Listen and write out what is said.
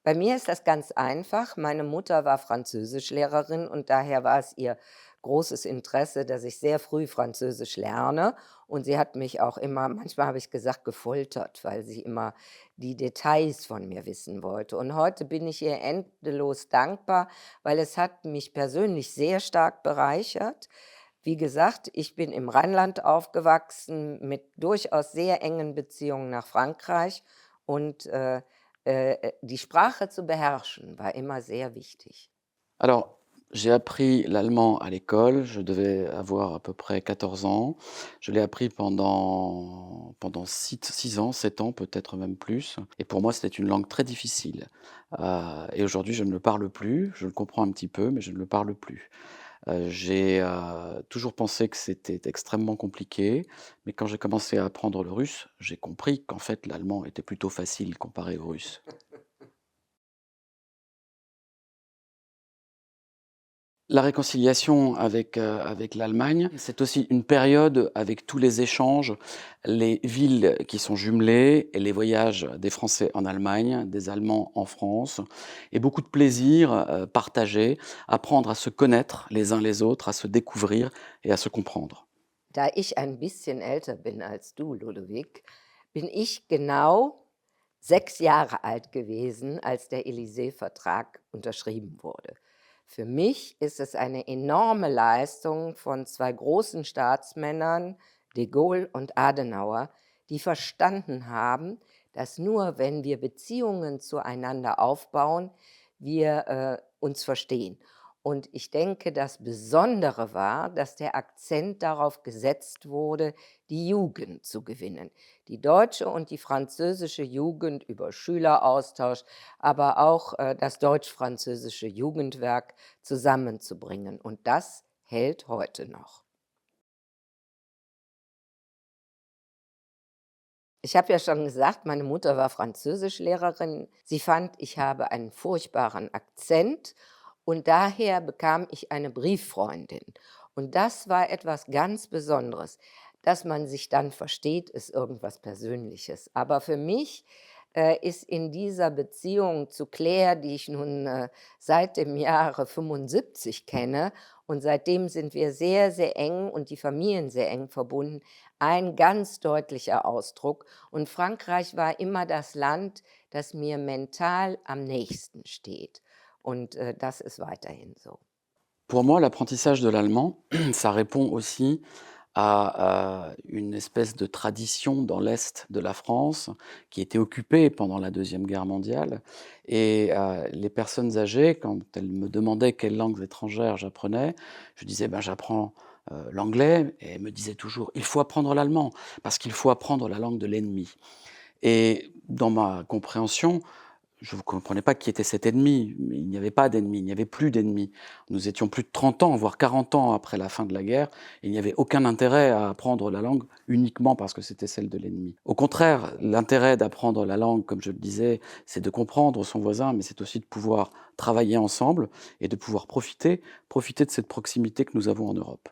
Bei mir ist das ganz einfach. Meine Mutter war Französischlehrerin und daher war es ihr großes Interesse, dass ich sehr früh Französisch lerne. Und sie hat mich auch immer, manchmal habe ich gesagt, gefoltert, weil sie immer die Details von mir wissen wollte. Und heute bin ich ihr endlos dankbar, weil es hat mich persönlich sehr stark bereichert. Wie gesagt, ich bin im Rheinland aufgewachsen mit durchaus sehr engen Beziehungen nach Frankreich und die Sprache zu beherrschen war immer sehr wichtig. Alors, j'ai appris l'allemand à l'école, je devais avoir à peu près 14 ans. Je l'ai appris pendant 6 ans, 7 ans, peut-être même plus, et pour moi, c'était une langue très difficile. Et aujourd'hui, je ne le parle plus, je le comprends un petit peu, mais je ne le parle plus. J'ai, toujours pensé que c'était extrêmement compliqué, mais quand j'ai commencé à apprendre le russe, j'ai compris qu'en fait, l'allemand était plutôt facile comparé au russe. La réconciliation avec l'Allemagne, c'est aussi une période avec tous les échanges, les villes qui sont jumelées et les voyages des Français en Allemagne, des Allemands en France et beaucoup de plaisir, partagé, apprendre à se connaître les uns les autres, à se découvrir et à se comprendre. Da ich ein bisschen älter bin als du, Ludovic, bin ich genau 6 Jahre alt gewesen, als der Élysée-Vertrag unterschrieben wurde. Für mich ist es eine enorme Leistung von 2 großen Staatsmännern, de Gaulle und Adenauer, die verstanden haben, dass nur wenn wir Beziehungen zueinander aufbauen, wir, uns verstehen. Und ich denke, das Besondere war, dass der Akzent darauf gesetzt wurde, die Jugend zu gewinnen. Die deutsche und die französische Jugend über Schüleraustausch, aber auch, das deutsch-französische Jugendwerk zusammenzubringen. Und das hält heute noch. Ich habe ja schon gesagt, meine Mutter war Französischlehrerin. Sie fand, ich habe einen furchtbaren Akzent und daher bekam ich eine Brieffreundin. Und das war etwas ganz Besonderes. Dass man sich dann versteht, ist irgendwas Persönliches. Aber für mich, ist in dieser Beziehung zu Claire, die ich nun, seit dem Jahre 75 kenne und seitdem sind wir sehr, sehr eng und die Familien sehr eng verbunden, ein ganz deutlicher Ausdruck. Und Frankreich war immer das Land, das mir mental am nächsten steht. Und, das ist weiterhin so. Pour moi, l'apprentissage de l'allemand, ça répond aussi à, une espèce de tradition dans l'est de la France qui était occupée pendant la Deuxième Guerre mondiale et les personnes âgées, quand elles me demandaient quelles langues étrangères j'apprenais, je disais: «Ben, j'apprends, l'anglais» et elles me disaient toujours: «Il faut apprendre l'allemand parce qu'il faut apprendre la langue de l'ennemi». Et dans ma compréhension, je ne comprenais pas qui était cet ennemi, mais il n'y avait pas d'ennemi, il n'y avait plus d'ennemi. Nous étions plus de 30 ans, voire 40 ans après la fin de la guerre, et il n'y avait aucun intérêt à apprendre la langue uniquement parce que c'était celle de l'ennemi. Au contraire, l'intérêt d'apprendre la langue, comme je le disais, c'est de comprendre son voisin, mais c'est aussi de pouvoir travailler ensemble et de pouvoir profiter de cette proximité que nous avons en Europe.